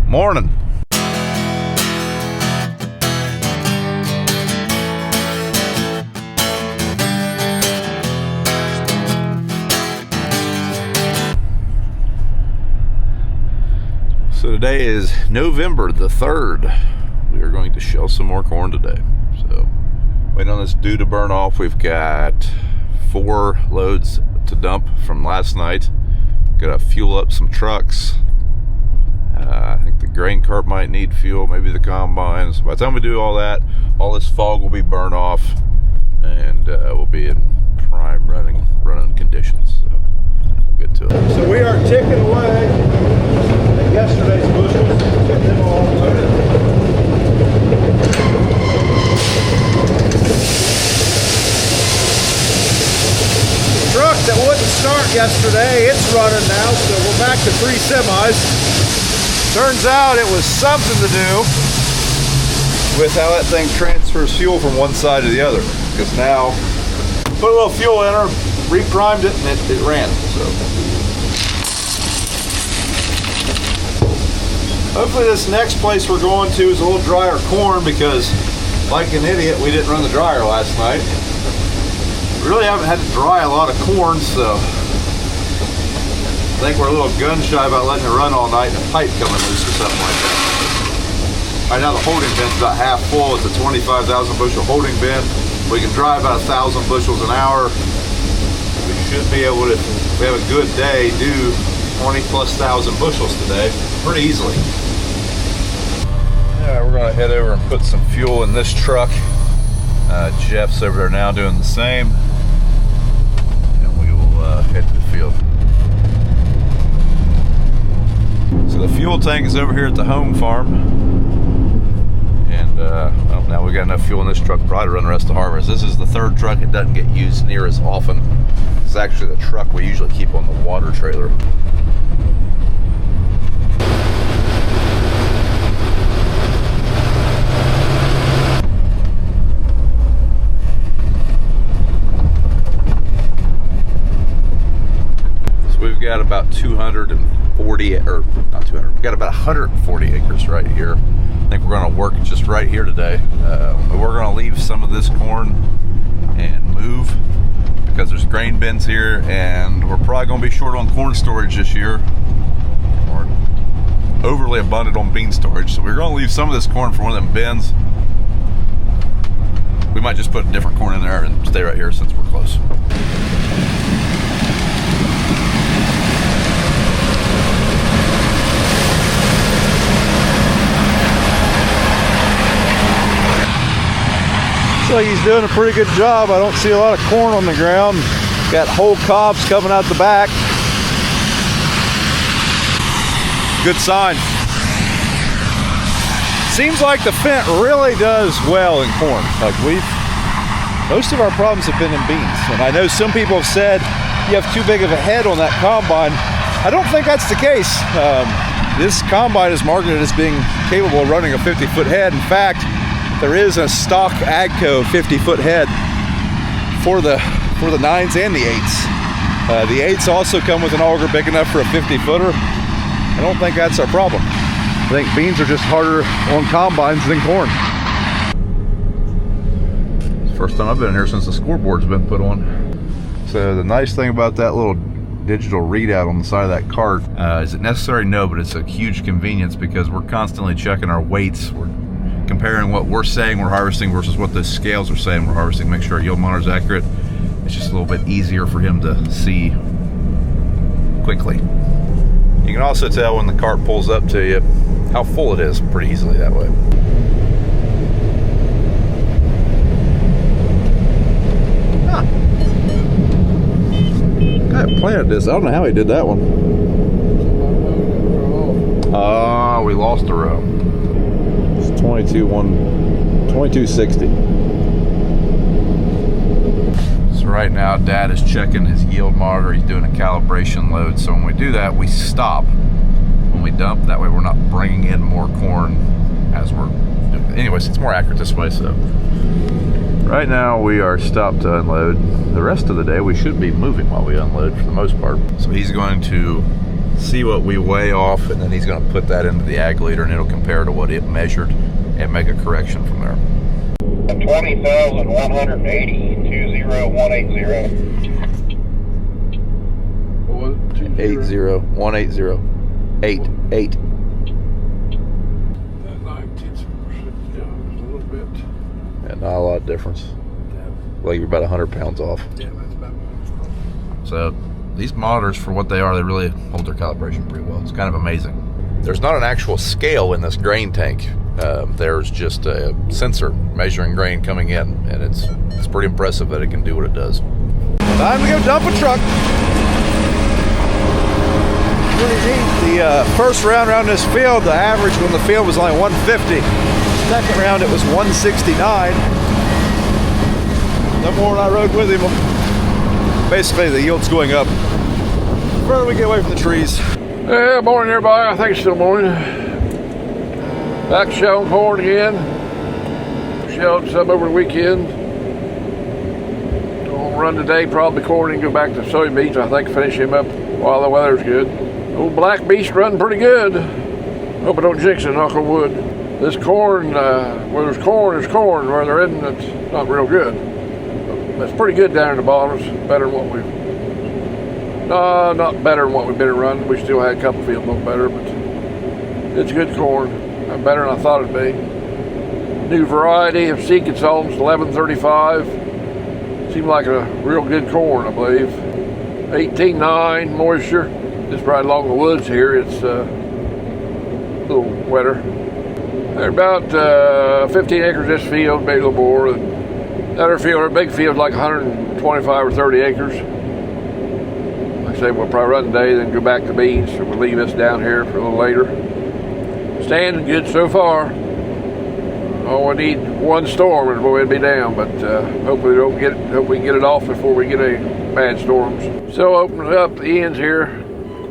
Morning. So today is November the 3rd. We are going to shell some more corn today. So waiting on this dew to burn off. We've got 4 loads to dump from last night. Gotta fuel up some trucks. I think the grain cart might need fuel, maybe the combines. By the time we do all that, all this fog will be burned off, and we'll be in prime running conditions. So we'll get to it. So we are ticking away at yesterday's bushels, getting them all loaded. The truck that wouldn't start yesterday, it's running now, so we're back to 3 semis. Turns out it was something to do with how that thing transfers fuel from one side to the other. Because now, put a little fuel in her, re-primed it, and it ran. So hopefully this next place we're going to is a little drier corn, because like an idiot, we didn't run the dryer last night. We really haven't had to dry a lot of corn, so I think we're a little gun shy about letting it run all night and a pipe coming loose or something like that. Right now the holding bin's about half full. It's a 25,000 bushel holding bin. We can dry about 1,000 bushels an hour. We should be able to, if we have a good day, do 20 plus thousand bushels today pretty easily. All right, we're gonna head over and put some fuel in this truck. Jeff's over there now doing the same. And we will head to the field. So the fuel tank is over here at the home farm, and well, now we got enough fuel in this truck probably to run the rest of the harvest. This is the 3rd truck. It doesn't get used near as often. It's actually the truck we usually keep on the water trailer. So we've got about 240, or not 200, we've got about 140 acres right here. I think we're gonna work just right here today. We're gonna leave some of this corn and move, because there's grain bins here, and we're probably gonna be short on corn storage this year. We're overly abundant on bean storage, so we're gonna leave some of this corn for one of them bins. We might just put different corn in there and stay right here since we're close. So he's doing a pretty good job. I don't see a lot of corn on the ground. Got whole cobs coming out the back. Good sign. Seems like the Fendt really does well in corn. Like most of our problems have been in beans. And I know some people have said you have too big of a head on that combine. I don't think that's the case. This combine is marketed as being capable of running a 50-foot head. In fact, there is a stock AGCO 50-foot head for the 9s and the 8s. The 8s also come with an auger big enough for a 50-footer. I don't think that's our problem. I think beans are just harder on combines than corn. It's the first time I've been in here since the scoreboard's been put on. So the nice thing about that little digital readout on the side of that cart, is it necessary? No, but it's a huge convenience, because we're constantly checking our weights. We're comparing what we're saying we're harvesting versus what the scales are saying we're harvesting, make sure our yield monitor is accurate. It's just a little bit easier for him to see quickly. You can also tell when the cart pulls up to you how full it is pretty easily that way. Huh. I planted this. I don't know how he did that one. We lost a row. 2260. So right now Dad is checking his yield monitor. He's doing a calibration load. So when we do that, we stop when we dump. That way we're not bringing in more corn as we're doing it. Anyways, it's more accurate this way. So right now we are stopped to unload. The rest of the day we should be moving while we unload for the most part. So he's going to see what we weigh off, and then he's going to put that into the ag leader, and it'll compare to what it measured and make a correction from there. 20,180, 20180. What? 80180. 88. That 19%, yeah, a little bit. And not a lot of difference. Like you're about 100 pounds off. Yeah, that's about. So these monitors, for what they are, they really hold their calibration pretty well. It's kind of amazing. There's not an actual scale in this grain tank. There's just a sensor measuring grain coming in, and it's pretty impressive that it can do what it does. Time to go dump a truck. Pretty neat. The first round around this field, the average when the field was only 150. Second round it was 169. No more when I rode with him. Basically the yield's going up the further we get away from the trees. Yeah, morning everybody. I think it's still morning. Back shelling corn again. Shelled some over the weekend. Gonna run today, probably corn, and go back to soybeans. I think finish him up while the weather's good. Old black beast running pretty good. Hope I don't jinx it, knock on wood. This corn, where there's corn, there's corn. Where there isn't, it's not real good. But it's pretty good down in the bottoms. Better than what we've... No, not better than what we've been running. We still had a couple fields a little better, but it's good corn. Better than I thought it'd be. New variety of seed consultants, 1135. Seemed like a real good corn, I believe. 18.9 moisture. Just right along the woods here, it's a little wetter. They're about 15 acres this field, maybe a little more. The other field, our big field, like 125 or 30 acres. Like I say, we'll probably run today, then go back to beans. So we'll leave this down here for a little later. Standing good so far. Oh, we need one storm and we'll be down, but hopefully we don't get it. Hope we can get it off before we get any bad storms. So opening up the ends here.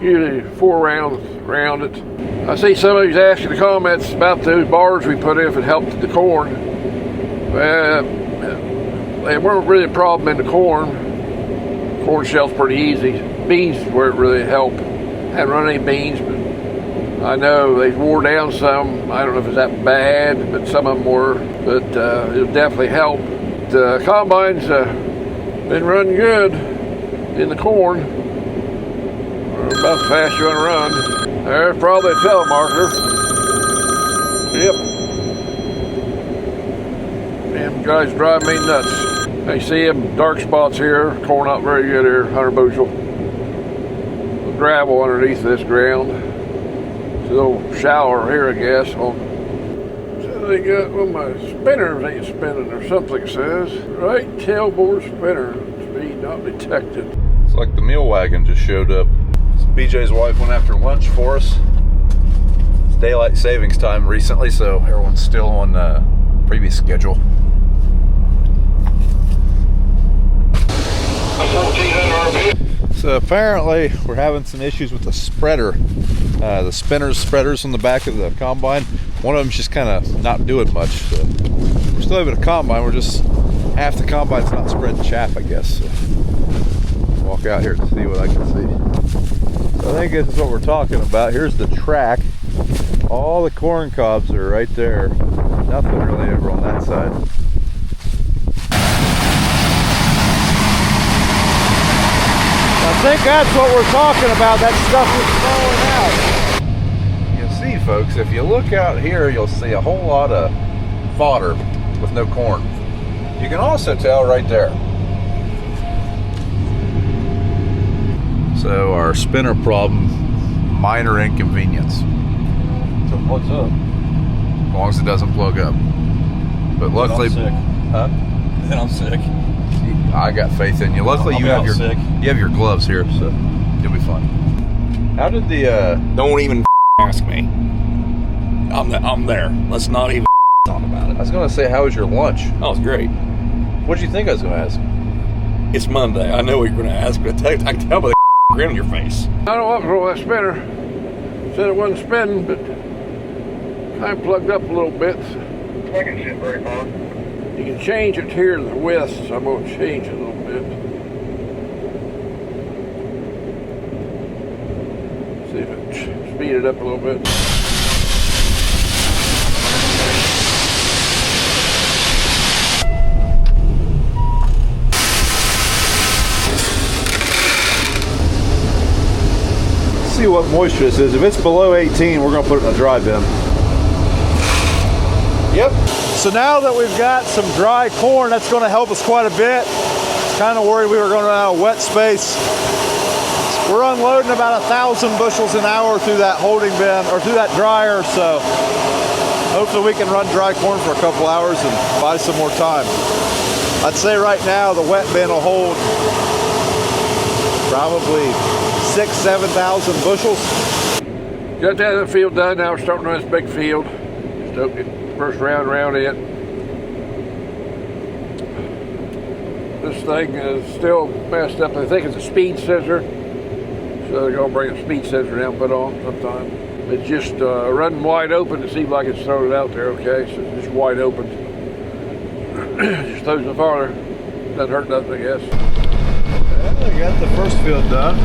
Usually 4 rounds around it. I see some of you asking the comments about those bars we put in if it helped the corn. They weren't really a problem in the corn. Corn shell's pretty easy. Beans where it really helped. Haven't run any beans, but I know they wore down some. I don't know if it's that bad, but some of them were. But it'll definitely help. The combine's been running good in the corn. About the fast you want to run. There's probably a telemarketer. Yep. Damn guys drive me nuts. I see them dark spots here. Corn not very good here, 100 bushel. Gravel underneath this ground. It's a little shallower here, I guess. So they got, well, my spinners ain't spinning or something it says. Right tailboard spinner. Speed not detected. It's like the meal wagon just showed up. BJ's wife went after lunch for us. It's daylight savings time recently, so everyone's still on previous schedule. So apparently we're having some issues with the spreader. The spreaders on the back of the combine. One of them's just kind of not doing much. So we're still able to combine. We're just half the combine's not spreading chaff, I guess. So walk out here to see what I can see. So I think this is what we're talking about. Here's the track. All the corn cobs are right there. Nothing really over on that side. I think that's what we're talking about. That stuff is falling out. You see, folks, if you look out here, you'll see a whole lot of fodder with no corn. You can also tell right there. So our spinner problem, minor inconvenience. So it plugs up. As long as it doesn't plug up. But luckily, I'm sick. Huh? Then I'm sick. I got faith in you. Luckily, you have your gloves here, so you'll be fine. How did the Don't even ask me. I'm there. Let's not even talk about it. I was gonna say, how was your lunch? Oh, it's great. What did you think I was gonna ask? It's Monday. I know what you're gonna ask, but I can tell by the grin on your face. I don't know what was wrong with that spinner. Said it wasn't spinning, but kind of plugged up a little bit. Second ship very far. You can change it here to the width, so I'm going to change it a little bit. See if it speed it up a little bit. See what moisture this is. If it's below 18, we're gonna put it in a dry bin. Yep. So now that we've got some dry corn, that's gonna help us quite a bit. Kind of worried we were going to run out of wet space. We're unloading about 1,000 bushels an hour through that holding bin, or through that dryer, so hopefully we can run dry corn for a couple hours and buy some more time. I'd say right now the wet bin will hold probably 6,000 to 7,000 bushels. Got that other field done. Now we're starting on this big field. Just open it, first round around it. This thing is still messed up. I think it's a speed sensor. So they're gonna bring a speed sensor down and put on sometime. It's just running wide open. It seems like it's throwing it out there okay. So it's just wide open. Just throws it farther. Doesn't hurt nothing, I guess. Well, we got the first field done.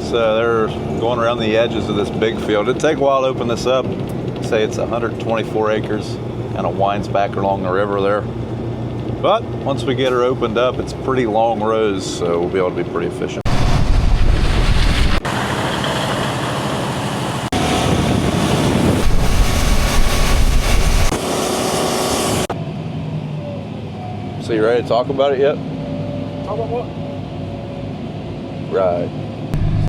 So they're going around the edges of this big field. It'd take a while to open this up. Say it's 124 acres. Kind of winds back along the river there. But once we get her opened up, it's pretty long rows, so we'll be able to be pretty efficient. So you ready to talk about it yet? Talk about what? Right.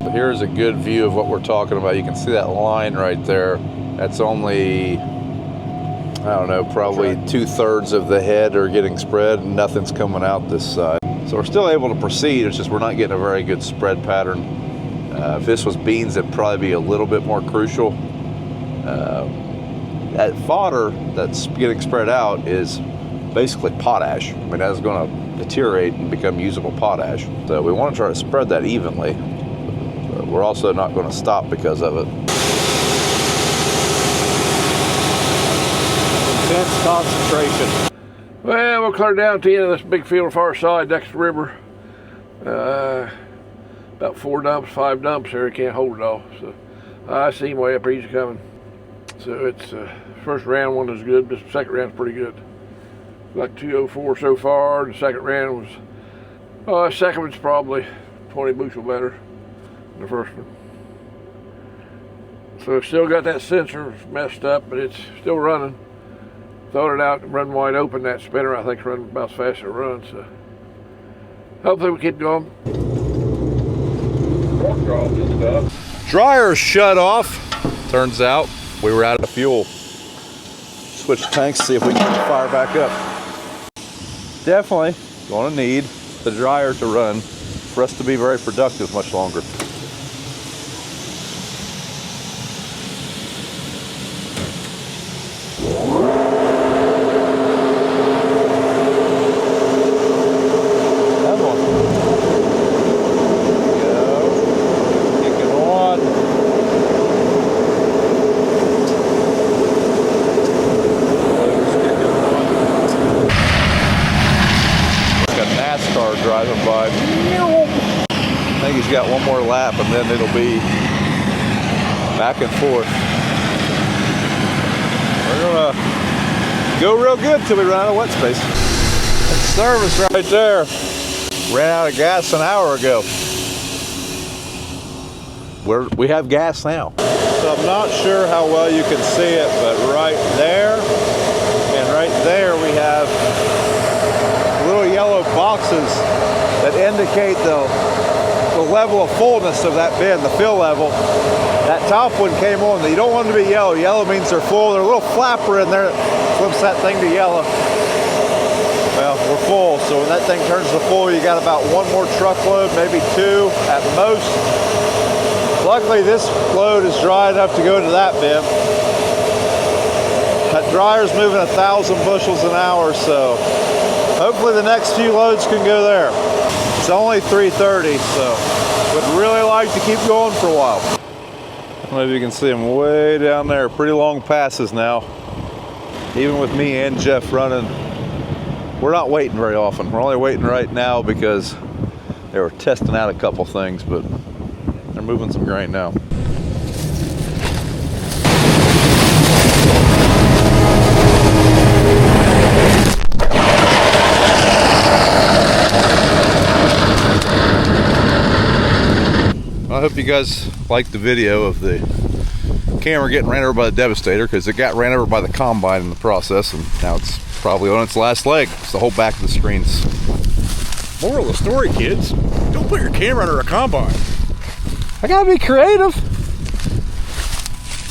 So here's a good view of what we're talking about. You can see that line right there. That's only, I don't know, probably 2/3 of the head are getting spread and nothing's coming out this side. So we're still able to proceed, it's just we're not getting a very good spread pattern. If this was beans, it'd probably be a little bit more crucial. That fodder that's getting spread out is basically potash. I mean, that's gonna deteriorate and become usable potash. So we wanna try to spread that evenly, but we're also not gonna stop because of it. Intense concentration. Well, we'll clear down to the end of this big field on the far side next to the river. About 4 dumps, 5 dumps here. You can't hold it all. So I see him way up here. He's coming. So it's first round one is good, but the second round's pretty good. Like 204 so far. The second round was, second one's probably 20 bushel better than the first one. So it's still got that sensor messed up, but it's still running. Throwing it out and run wide open. That spinner, I think, is running about as fast as it runs. So hopefully we keep going. Dryer shut off. Turns out we were out of fuel. Switch tanks, see if we can fire back up. Definitely gonna need the dryer to run for us to be very productive much longer. Driving by. I think he's got one more lap and then it'll be back and forth. We're gonna go real good till we run out of wet space. That's service right there. Ran out of gas an hour ago. We have gas now. So I'm not sure how well you can see it, but right there and right there we have little yellow boxes that indicate the level of fullness of that bin, the fill level. That top one came on. You don't want them to be yellow. Yellow means they're full. There's a little flapper in there that flips that thing to yellow. Well, we're full, so when that thing turns to full, you got about 1 more truckload, maybe 2 at most. Luckily, this load is dry enough to go to that bin. That dryer's moving 1,000 bushels an hour, so hopefully the next few loads can go there. It's only 3:30, so would really like to keep going for a while. I don't know if you can see them way down there. Pretty long passes now. Even with me and Jeff running, we're not waiting very often. We're only waiting right now because they were testing out a couple things, but they're They're moving some grain now. I hope you guys liked the video of the camera getting ran over by the Devastator, because it got ran over by the combine in the process, and now it's probably on its last leg. It's the whole back of the screens. Moral of the story, kids, don't put your camera under a combine. I gotta be creative.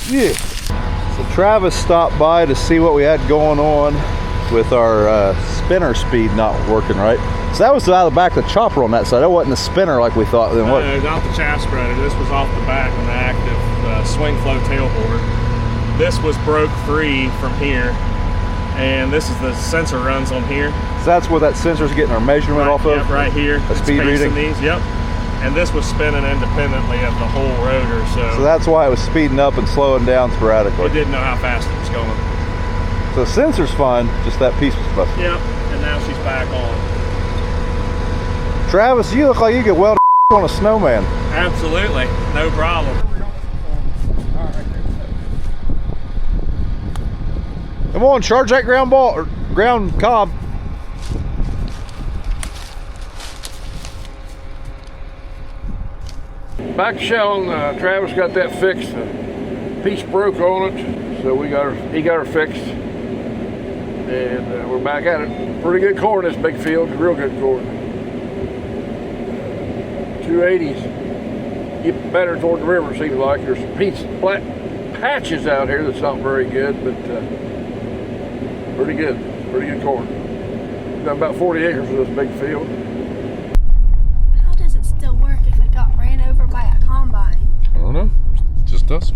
Yeah. So Travis stopped by to see what we had going on with our spinner speed not working right. So that was out of the back of the chopper on that side. That wasn't a spinner like we thought. Then what? No, not the chaff spreader. This was off the back on the active swing flow tailboard. This was broke free from here, and this is the sensor runs on here. So that's where that sensor's getting our measurement off of? Yep, right here. A It's speed pacing reading? these, yep. And this was spinning independently of the whole rotor, So that's why it was speeding up and slowing down sporadically. it didn't know how fast it was going. So the sensor's fine, just that piece was busted. Yep, and now she's back on. Travis, you look like you could weld on a snowman. Absolutely, no problem. Come on, charge that ground ball, or ground cob. Back to Shellon, Travis got that fixed. The piece broke on it, so he got her fixed. And we're back at it. Pretty good corn, this big field, real good corn. 280s. Get better toward the river, seems like. There's some flat patches out here that's not very good, but pretty good corn. We've got about 40 acres of this big field. How does it still work if it got ran over by a combine? I don't know, it just does.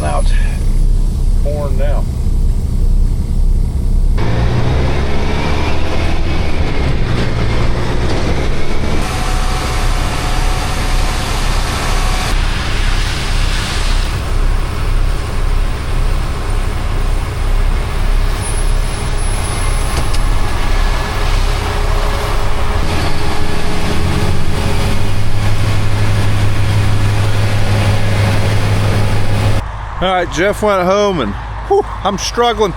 coming out corn now. All right, Jeff went home and whew, I'm struggling.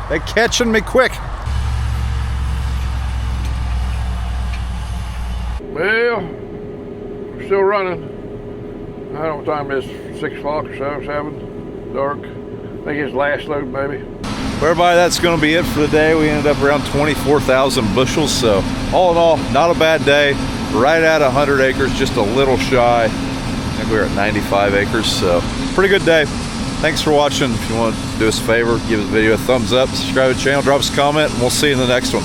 They're catching me quick. Well, we're still running. I don't know what time it is, 6 o'clock or so, 7, dark. I think it's last load maybe. Well, everybody, that's gonna be it for the day. We ended up around 24,000 bushels. So all in all, not a bad day. Right at 100 acres, just a little shy. I think we were at 95 acres, so pretty good day. Thanks for watching. If you want to do us a favor, give the video a thumbs up, subscribe to the channel, drop us a comment, and we'll see you in the next one.